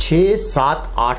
6, 7, 8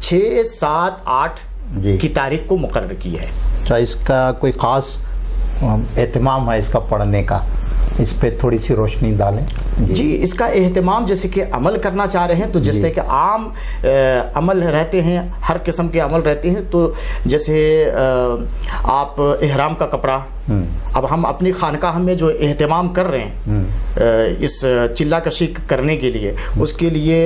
6, 7, 8 جی کی تاریخ کو مقرر کی ہے۔ اچھا، اس کا کوئی خاص اہتمام ہے اس کا پڑھنے کا، اس پہ تھوڑی سی روشنی ڈالیں۔ جی اس کا اہتمام جیسے کہ عمل کرنا چاہ رہے ہیں تو جیسے کہ عام عمل رہتے ہیں، ہر قسم کے عمل رہتے ہیں، تو جیسے آپ احرام کا کپڑا، اب ہم اپنی خانقاہ میں جو اہتمام کر رہے ہیں اس چلہ کشی کرنے کے لیے، اس کے لیے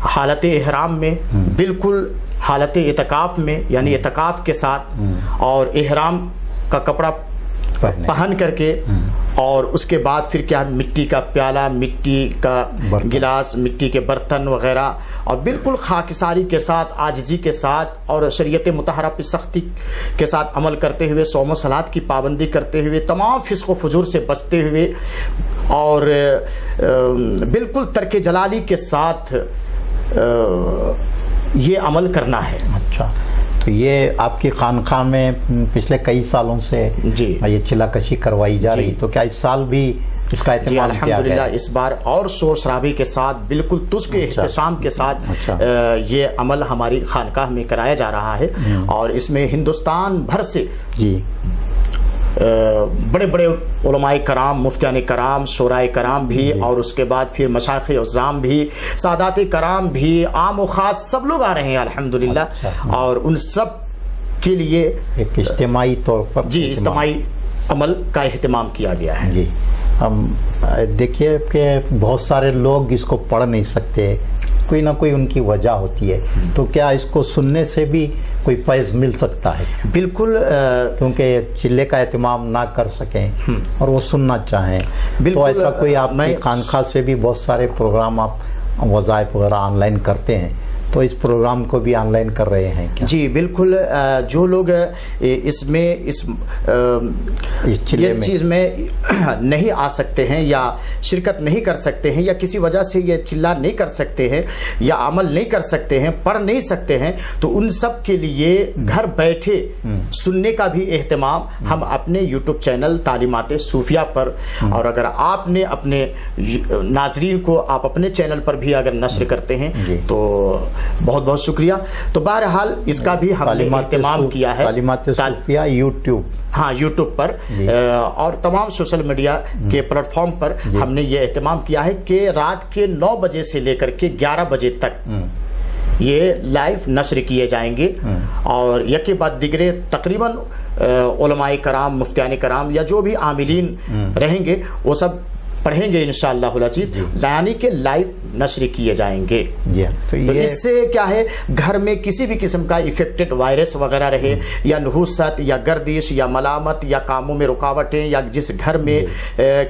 حالت احرام میں بالکل حالت اعتکاف میں، یعنی اعتکاف کے ساتھ اور احرام کا کپڑا پہن کر کے، اور اس کے بعد پھر کیا مٹی کا پیالہ، مٹی کا گلاس، مٹی کے برتن وغیرہ، اور بالکل خاکساری کے ساتھ، عاجزی کے ساتھ اور شریعت مطہرہ پہ سختی کے ساتھ عمل کرتے ہوئے، صوم و صلات کی پابندی کرتے ہوئے، تمام فسق و فجور سے بچتے ہوئے، اور بالکل ترک جلالی کے ساتھ یہ عمل کرنا ہے۔ اچھا، تو یہ آپ کی خانقاہ میں پچھلے کئی سالوں سے یہ چلہ کشی کروائی جا رہی، تو کیا اس سال بھی اس کا اہتمام کیا گیا؟ الحمدللہ اس بار اور شور شرابے کے ساتھ، بالکل تسک احتشام کے ساتھ یہ عمل ہماری خانقاہ میں کرایا جا رہا ہے، اور اس میں ہندوستان بھر سے بڑے بڑے علماء کرام، مفتیان کرام، شورائے کرام بھی، اور اس کے بعد پھر مشائخ عظام بھی، سادات کرام بھی، عام و خاص سب لوگ آ رہے ہیں الحمدللہ، اور ان سب کے لیے ایک اجتماعی طور پر اجتماعی عمل کا اہتمام کیا گیا ہے۔ جی ہم دیکھیے کہ بہت سارے لوگ اس کو پڑھ نہیں سکتے، کوئی نہ کوئی ان کی وجہ ہوتی ہے، تو کیا اس کو سننے سے بھی کوئی فیض مل سکتا ہے؟ بالکل، کیونکہ چلے کا اہتمام نہ کر سکیں اور وہ سننا چاہیں، تو ایسا کوئی آپ کی خانقاہ سے بھی بہت سارے پروگرام آپ وظائف وغیرہ آن لائن کرتے ہیں، تو اس پروگرام کو بھی آن لائن کر رہے ہیں کیا؟ جی بالکل، جو لوگ اس میں اس چیز میں نہیں آ سکتے ہیں یا شرکت نہیں کر سکتے ہیں، یا کسی وجہ سے یہ چلہ نہیں کر سکتے ہیں یا عمل نہیں کر سکتے ہیں، پڑھ نہیں سکتے ہیں، تو ان سب کے لیے گھر بیٹھے سننے کا بھی اہتمام ہم اپنے یوٹیوب چینل تعلیمات صوفیہ پر، اور اگر آپ نے اپنے ناظرین کو آپ اپنے چینل پر بھی اگر نشر کرتے ہیں تو بہت بہت شکریہ۔ تو بہرحال اس کا بھی ہم نے اہتمام کیا ہے، تعلیمات صوفیہ یوٹیوب، ہاں یوٹیوب پر اور تمام سوشل میڈیا کے پلیٹ فارم پر ہم نے یہ اہتمام کیا ہے کہ رات کے 9 بجے سے لے کر کے 11 بجے تک یہ لائیو نشر کیے جائیں گے، اور یکے بعد دیگرے تقریباً علماء کرام، مفتیان کرام یا جو بھی عاملین رہیں گے وہ سب پڑھیں گے انشاءاللہ العزیز، یعنی کہ لائیو نشر کیے جائیں گے۔ تو اس سے کیا ہے، گھر میں کسی بھی قسم کا افیکٹڈ وائرس وغیرہ رہے، یا نحوست یا گردش یا ملامت یا کاموں میں رکاوٹیں، یا جس گھر میں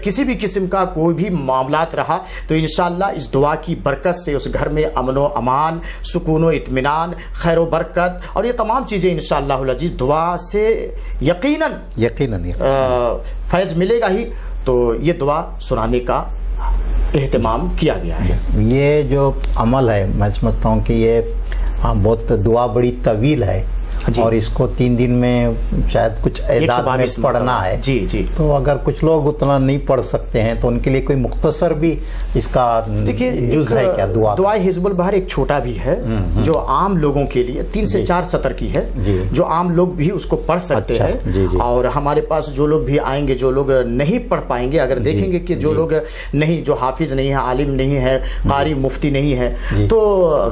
کسی بھی قسم کا کوئی بھی معاملات رہا، تو انشاءاللہ اس دعا کی برکت سے اس گھر میں امن و امان، سکون و اطمینان، خیر و برکت، اور یہ تمام چیزیں انشاءاللہ العزیز دعا سے یقیناً فیض ملے گا ہی، تو یہ دعا سنانے کا اہتمام کیا گیا ہے۔ یہ جو عمل ہے میں سمجھتا ہوں کہ یہ بہت دعا بڑی طویل ہے، اور اس کو 3 دن میں شاید کچھ اعداد میں پڑھنا ہے، تو اگر کچھ لوگ اتنا نہیں پڑھ سکتے ہیں تو ان کے لیے کوئی مختصر بھی اس کا جز ہے کیا؟ دعائے حزب البہر ایک چھوٹا بھی ہے جو عام لوگوں کے لیے 3 سے 4 سطر کی ہے، جو عام لوگ بھی اس کو پڑھ سکتے ہیں، اور ہمارے پاس جو لوگ بھی آئیں گے، جو لوگ نہیں پڑھ پائیں گے، اگر دیکھیں گے کہ جو لوگ نہیں، جو حافظ نہیں ہے، عالم نہیں ہے، قاری مفتی نہیں ہے، تو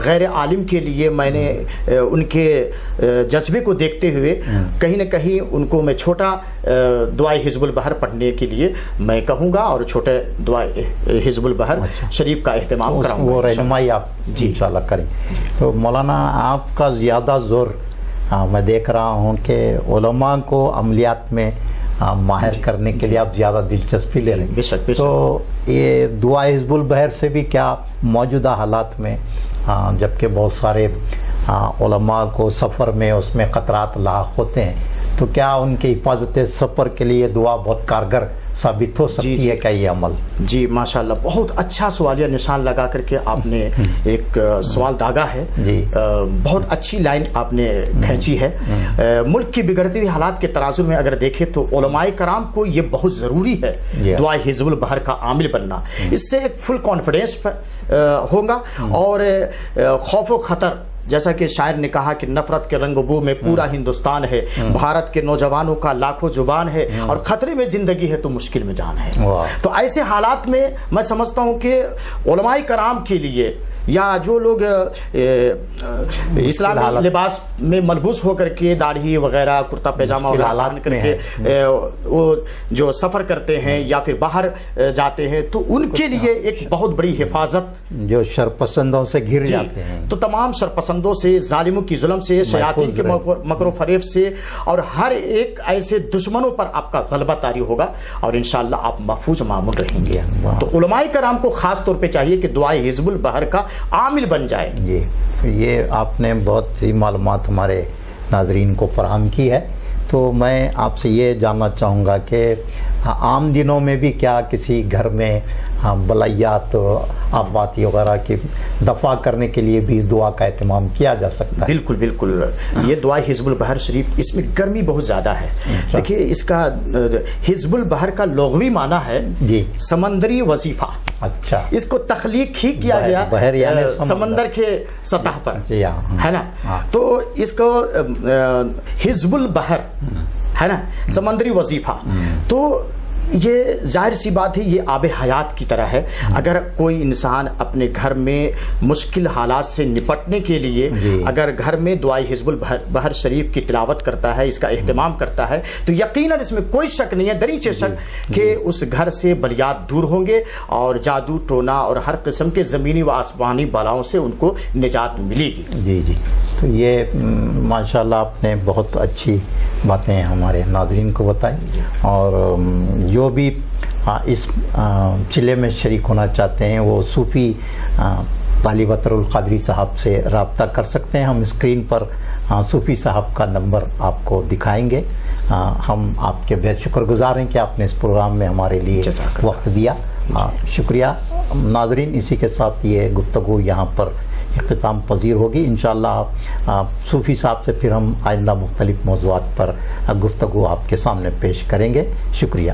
غیر عالم کے لیے میں نے ان کے جذبے کو دیکھتے ہوئے کہیں نہ کہیں ان کو میں چھوٹا دعائے حزب البہر پڑھنے کے لیے میں کہوں گا، اور چھوٹے دعائے حزب البہر شریف کا اہتمام کراؤں گا، وہ رہنمائی آپ انشاءاللہ کریں۔ تو مولانا آپ کا زیادہ زور میں دیکھ رہا ہوں کہ علماء کو عملیات میں ماہر کرنے کے لیے آپ زیادہ دلچسپی لے رہے ہیں، بے شک۔ تو یہ دعائے حزب البہر سے بھی کیا موجودہ حالات میں جبکہ بہت سارے علماء کو سفر میں اس میں خطرات لاحق ہوتے ہیں، تو کیا ان کی حفاظت سفر کے لیے دعا بہت کارگر ثابت ہو سکتی ہے کیا یہ عمل؟ جی ماشاءاللہ، بہت اچھا سوالیہ نشان لگا کر کے آپ نے ایک سوال داغا ہے، بہت اچھی لائن آپ نے کھینچی ہے۔ ملک کی بگڑتی ہوئی حالات کے تناظر میں اگر دیکھیں تو علماء کرام کو یہ بہت ضروری ہے دعائے حزب البہر کا عامل بننا، اس سے ایک فل کانفیڈنس ہوگا، اور خوف و خطر جیسا کہ شاعر نے کہا کہ نفرت کے رنگ و بو میں پورا ہندوستان ہے، بھارت کے نوجوانوں کا لاکھوں زبان ہے، اور خطرے میں زندگی ہے تو مشکل میں جان ہے۔ تو ایسے حالات میں میں سمجھتا ہوں کہ علماء کرام کے لیے یا جو لوگ اسلامی لباس میں ملبوس ہو کر کے داڑھی وغیرہ کرتا پیجامہ وغیرہ کر کے وہ جو سفر کرتے ہیں یا پھر باہر جاتے ہیں، تو ان کے لیے ایک بہت بڑی حفاظت، جو شرپسندوں سے گھر جاتے ہیں، تو تمام شرپسندوں سے، ظالموں کی ظلم سے، شیاطین کے مکر و فریب سے، اور ہر ایک ایسے دشمنوں پر آپ کا غلبہ طاری ہوگا، اور انشاءاللہ آپ محفوظ معمول رہیں گے۔ تو علماء کرام کو خاص طور پہ چاہیے کہ دعائے حزب البحر کا عامل بن جائے۔ یہ آپ نے بہت سی معلومات ہمارے ناظرین کو فراہم کی ہے، تو میں آپ سے یہ جاننا چاہوں گا کہ عام دنوں میں بھی کیا کسی گھر میں بلائیات آفاتی وغیرہ کی دفع کرنے کے لیے بھی اس دعا کا اہتمام کیا جا سکتا ہے؟ بالکل بالکل، یہ دعا حزب البحر شریف، اس میں گرمی بہت زیادہ ہے۔ دیکھیے اس کا حزب البحر کا لغوی معنی ہے سمندری وظیفہ۔ اچھا، اس کو تخلیق ہی کیا گیا بحر یعنی سمندر کے سطح پر، ہے نا؟ تو اس کو حزب البحر ہے نا، سمندری وظیفہ، تو یہ ظاہر سی بات ہے، یہ آب حیات کی طرح ہے۔ اگر کوئی انسان اپنے گھر میں مشکل حالات سے نپٹنے کے لیے اگر گھر میں دعائے حزب البحر شریف کی تلاوت کرتا ہے، اس کا اہتمام کرتا ہے، تو یقیناً اس میں کوئی شک نہیں ہے، دریچے شک، کہ اس گھر سے بلیات دور ہوں گے اور جادو ٹونا اور ہر قسم کے زمینی و آسمانی بالاؤں سے ان کو نجات ملے گی۔ جی، تو یہ ماشاءاللہ آپ نے بہت اچھی باتیں ہمارے ناظرین کو بتائی، اور جو بھی اس چلے میں شریک ہونا چاہتے ہیں وہ صوفی قالی وطر القادری صاحب سے رابطہ کر سکتے ہیں۔ ہم اسکرین پر صوفی صاحب کا نمبر آپ کو دکھائیں گے۔ ہم آپ کے بہت شکر گزار ہیں کہ آپ نے اس پروگرام میں ہمارے لیے وقت دیا، شکریہ۔ ناظرین، اسی کے ساتھ یہ گفتگو یہاں پر اختتام پذیر ہوگی۔ انشاءاللہ صوفی صاحب سے پھر ہم آئندہ مختلف موضوعات پر گفتگو آپ کے سامنے پیش کریں گے۔ شکریہ۔